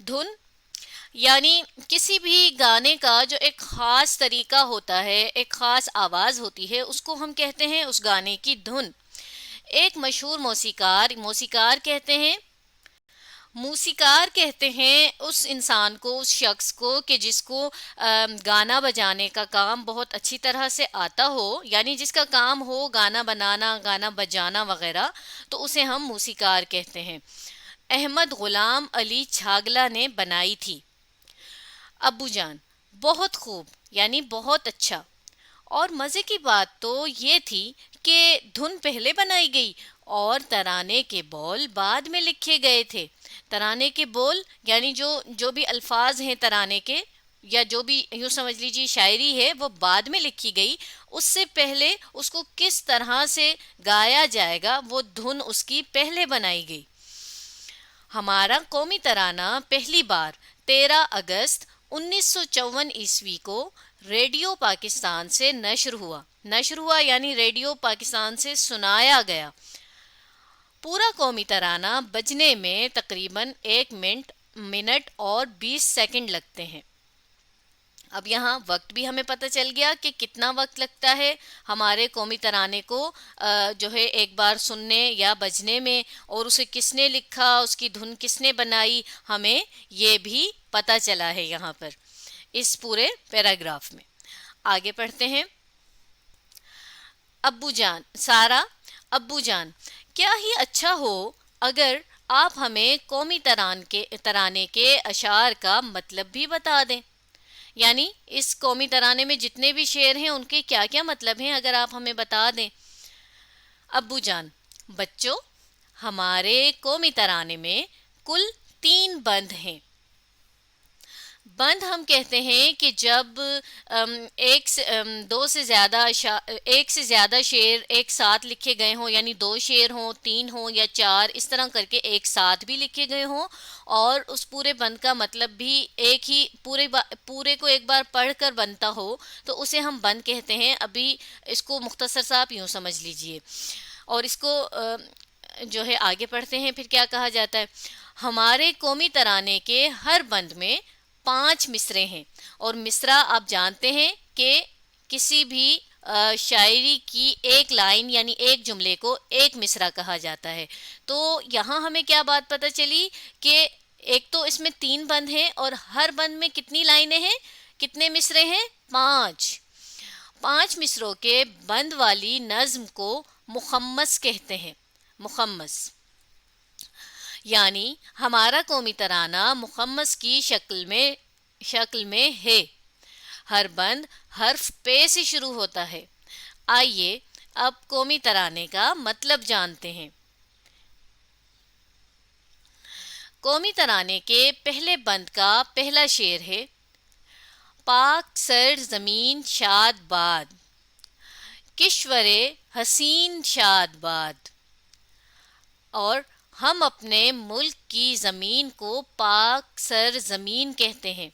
دھن یعنی کسی بھی گانے کا جو ایک خاص طریقہ ہوتا ہے، ایک خاص آواز ہوتی ہے، اس کو ہم کہتے ہیں اس گانے کی دھن۔ ایک مشہور موسیقار کہتے ہیں اس انسان کو، اس شخص کو کہ جس کو گانا بجانے کا کام بہت اچھی طرح سے آتا ہو، یعنی جس کا کام ہو گانا بنانا، گانا بجانا وغیرہ، تو اسے ہم موسیقار کہتے ہیں۔ احمد غلام علی چھاگلا نے بنائی تھی۔ ابو جان: بہت خوب، یعنی بہت اچھا۔ اور مزے کی بات تو یہ تھی کہ دھن پہلے بنائی گئی اور ترانے کے بول بعد میں لکھے گئے تھے۔ ترانے کے بول یعنی جو بھی الفاظ ہیں ترانے کے، یا جو بھی یوں سمجھ لیجیے شاعری ہے، وہ بعد میں لکھی گئی۔ اس سے پہلے اس کو کس طرح سے گایا جائے گا، وہ دھن اس کی پہلے بنائی گئی۔ ہمارا قومی ترانہ پہلی بار 13 اگست 1954 کو ریڈیو پاکستان سے نشر ہوا یعنی ریڈیو پاکستان سے سنایا گیا۔ پورا قومی ترانہ بجنے میں تقریباً 1 منٹ اور 20 سیکنڈ لگتے ہیں۔ اب یہاں وقت بھی ہمیں پتہ چل گیا کہ کتنا وقت لگتا ہے ہمارے قومی ترانے کو جو ہے ایک بار سننے یا بجنے میں، اور اسے کس نے لکھا، اس کی دھن کس نے بنائی، ہمیں یہ بھی پتہ چلا ہے یہاں پر اس پورے پیراگراف میں۔ آگے پڑھتے ہیں۔ ابو جان: سارا: ابو جان، کیا ہی اچھا ہو اگر آپ ہمیں قومی ترانے کے اشعار کا مطلب بھی بتا دیں، یعنی اس قومی ترانے میں جتنے بھی شعر ہیں ان کے کیا کیا مطلب ہیں، اگر آپ ہمیں بتا دیں۔ ابو جان: بچوں، ہمارے قومی ترانے میں کل 3 بند ہیں۔ بند ہم کہتے ہیں کہ جب ایک سے زیادہ شعر ایک ساتھ لکھے گئے ہوں، یعنی 2 شعر ہوں، 3 ہوں یا 4، اس طرح کر کے ایک ساتھ بھی لکھے گئے ہوں، اور اس پورے بند کا مطلب بھی ایک ہی پورے کو ایک بار پڑھ کر بنتا ہو، تو اسے ہم بند کہتے ہیں۔ ابھی اس کو مختصر سا آپ یوں سمجھ لیجئے، اور اس کو جو ہے آگے پڑھتے ہیں پھر کیا کہا جاتا ہے۔ ہمارے قومی ترانے کے ہر بند میں 5 مصرے ہیں، اور مصرع آپ جانتے ہیں کہ کسی بھی شاعری کی ایک لائن یعنی ایک جملے کو ایک مصرع کہا جاتا ہے۔ تو یہاں ہمیں کیا بات پتہ چلی کہ ایک تو اس میں 3 بند ہیں، اور ہر بند میں کتنی لائنیں ہیں، کتنے مصرے ہیں، 5 مصروں کے بند والی نظم کو مخمس کہتے ہیں۔ مخمس یعنی ہمارا قومی ترانہ مخمس کی شکل میں ہے۔ ہر بند حرف پے سے شروع ہوتا ہے۔ آئیے اب قومی ترانے کا مطلب جانتے ہیں۔ قومی ترانے کے پہلے بند کا پہلا شعر ہے: پاک سر زمین شاد باد، کشور حسین شاد باد۔ اور ہم اپنے ملک کی زمین کو پاک سر زمین کہتے ہیں۔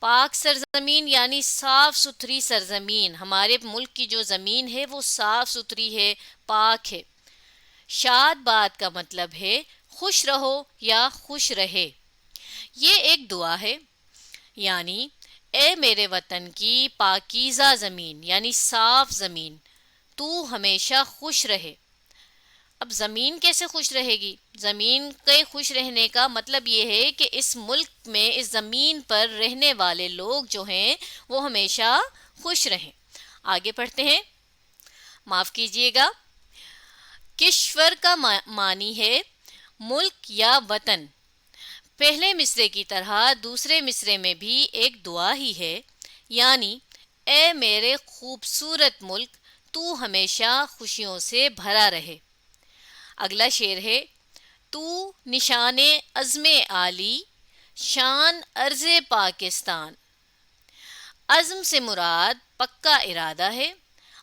پاک سرزمین یعنی صاف ستھری سرزمین۔ ہمارے ملک کی جو زمین ہے وہ صاف ستھری ہے، پاک ہے۔ شاد باد کا مطلب ہے خوش رہو یا خوش رہے۔ یہ ایک دعا ہے، یعنی اے میرے وطن کی پاکیزہ زمین یعنی صاف زمین، تو ہمیشہ خوش رہے۔ اب زمین کیسے خوش رہے گی؟ زمین کے خوش رہنے کا مطلب یہ ہے کہ اس ملک میں، اس زمین پر رہنے والے لوگ جو ہیں وہ ہمیشہ خوش رہیں۔ آگے پڑھتے ہیں۔ معاف کیجئے گا، کشور کا معنی ہے ملک یا وطن۔ پہلے مصرے کی طرح دوسرے مصرے میں بھی ایک دعا ہی ہے، یعنی اے میرے خوبصورت ملک، تو ہمیشہ خوشیوں سے بھرا رہے۔ اگلا شعر ہے: تو نشان عزم عالی، شان عرض پاکستان۔ عزم سے مراد پکا ارادہ ہے،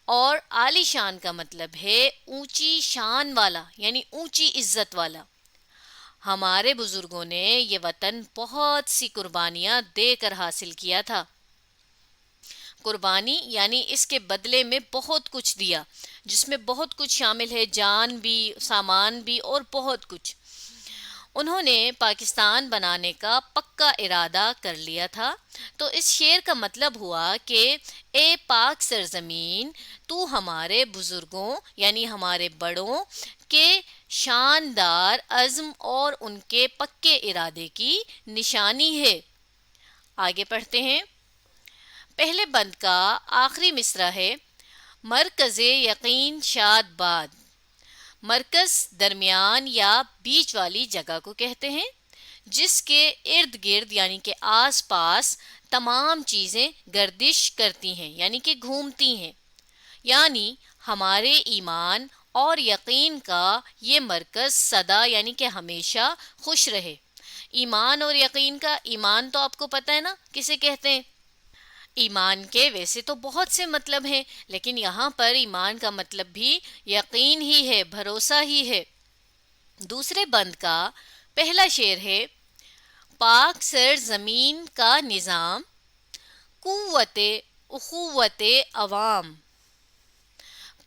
اور عالی شان کا مطلب ہے اونچی شان والا یعنی اونچی عزت والا۔ ہمارے بزرگوں نے یہ وطن بہت سی قربانیاں دے کر حاصل کیا تھا۔ قربانی یعنی اس کے بدلے میں بہت کچھ دیا، جس میں بہت کچھ شامل ہے، جان بھی، سامان بھی، اور بہت کچھ۔ انہوں نے پاکستان بنانے کا پکا ارادہ کر لیا تھا۔ تو اس شعر کا مطلب ہوا کہ اے پاک سرزمین، تو ہمارے بزرگوں یعنی ہمارے بڑوں کے شاندار عزم اور ان کے پکے ارادے کی نشانی ہے۔ آگے پڑھتے ہیں۔ پہلے بند کا آخری مصرع ہے، مرکز یقین شاد باد۔ مرکز درمیان یا بیچ والی جگہ کو کہتے ہیں، جس کے ارد گرد یعنی کہ آس پاس تمام چیزیں گردش کرتی ہیں یعنی کہ گھومتی ہیں، یعنی ہمارے ایمان اور یقین کا یہ مرکز سدا یعنی کہ ہمیشہ خوش رہے۔ ایمان اور یقین کا، ایمان تو آپ کو پتہ ہے نا کسے کہتے ہیں؟ ایمان کے ویسے تو بہت سے مطلب ہیں، لیکن یہاں پر ایمان کا مطلب بھی یقین ہی ہے، بھروسہ ہی ہے۔ دوسرے بند کا پہلا شعر ہے، پاک سر زمین کا نظام، قوت اخوت عوام۔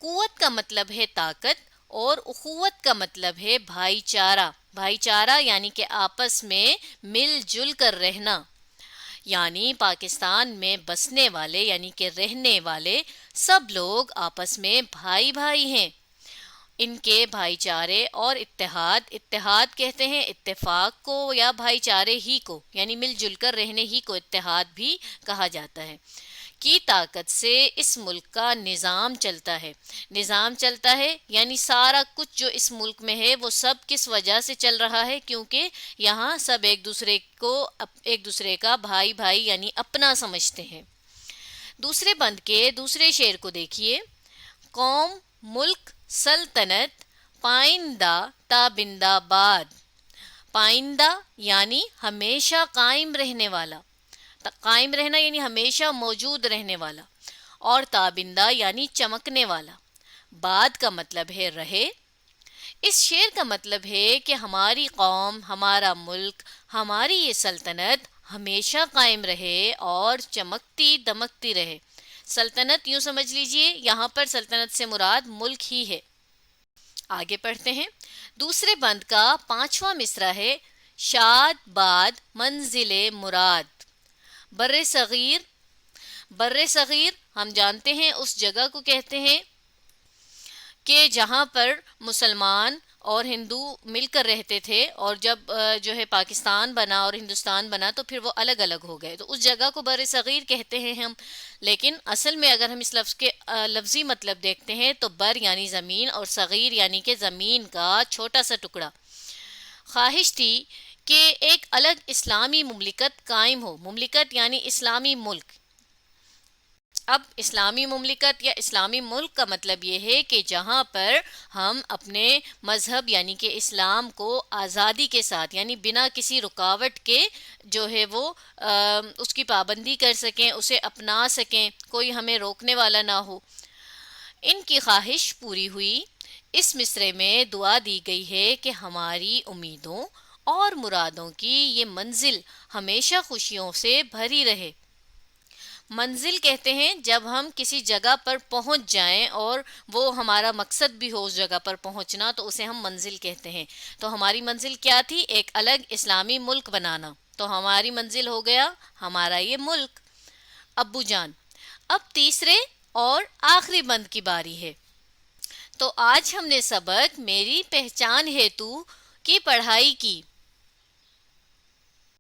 قوت کا مطلب ہے طاقت اور اخوت کا مطلب ہے بھائی چارہ۔ بھائی چارہ یعنی کہ آپس میں مل جل کر رہنا، یعنی پاکستان میں بسنے والے یعنی کہ رہنے والے سب لوگ آپس میں بھائی بھائی ہیں۔ ان کے بھائی چارے اور اتحاد، اتحاد کہتے ہیں اتفاق کو یا بھائی چارے ہی کو، یعنی مل جل کر رہنے ہی کو اتحاد بھی کہا جاتا ہے، کی طاقت سے اس ملک کا نظام چلتا ہے۔ نظام چلتا ہے یعنی سارا کچھ جو اس ملک میں ہے وہ سب کس وجہ سے چل رہا ہے، کیونکہ یہاں سب ایک دوسرے کو ایک دوسرے کا بھائی بھائی یعنی اپنا سمجھتے ہیں۔ دوسرے بند کے دوسرے شعر کو دیکھیے، قوم ملک سلطنت پائندہ تابندہ باد۔ پائندہ یعنی ہمیشہ قائم رہنے والا، قائم رہنا یعنی ہمیشہ موجود رہنے والا، اور تابندہ یعنی چمکنے والا۔ باد کا مطلب ہے رہے۔ اس شعر کا مطلب ہے کہ ہماری قوم، ہمارا ملک، ہماری یہ سلطنت ہمیشہ قائم رہے اور چمکتی دمکتی رہے۔ سلطنت یوں سمجھ لیجئے، یہاں پر سلطنت سے مراد ملک ہی ہے۔ آگے پڑھتے ہیں۔ دوسرے بند کا پانچواں مصرع ہے، شاد باد منزل مراد۔ بر صغیر، بر صغیر ہم جانتے ہیں اس جگہ کو کہتے ہیں کہ جہاں پر مسلمان اور ہندو مل کر رہتے تھے، اور جب جو ہے پاکستان بنا اور ہندوستان بنا تو پھر وہ الگ الگ ہو گئے، تو اس جگہ کو بر صغیر کہتے ہیں ہم۔ لیکن اصل میں اگر ہم اس لفظ کے لفظی مطلب دیکھتے ہیں تو بر یعنی زمین اور صغیر یعنی کہ زمین کا چھوٹا سا ٹکڑا۔ خواہش تھی کہ ایک الگ اسلامی مملکت قائم ہو، مملکت یعنی اسلامی ملک۔ اب اسلامی مملکت یا اسلامی ملک کا مطلب یہ ہے کہ جہاں پر ہم اپنے مذہب یعنی کہ اسلام کو آزادی کے ساتھ یعنی بنا کسی رکاوٹ کے جو ہے وہ اس کی پابندی کر سکیں، اسے اپنا سکیں، کوئی ہمیں روکنے والا نہ ہو۔ ان کی خواہش پوری ہوئی۔ اس مصرعے میں دعا دی گئی ہے کہ ہماری امیدوں اور مرادوں کی یہ منزل ہمیشہ خوشیوں سے بھری رہے۔ منزل کہتے ہیں جب ہم کسی جگہ پر پہنچ جائیں اور وہ ہمارا مقصد بھی ہو اس جگہ پر پہنچنا، تو اسے ہم منزل کہتے ہیں۔ تو ہماری منزل کیا تھی؟ ایک الگ اسلامی ملک بنانا۔ تو ہماری منزل ہو گیا ہمارا یہ ملک۔ ابو جان، اب تیسرے اور آخری بند کی باری ہے۔ تو آج ہم نے سبق میری پہچان ہے تو کی پڑھائی کی۔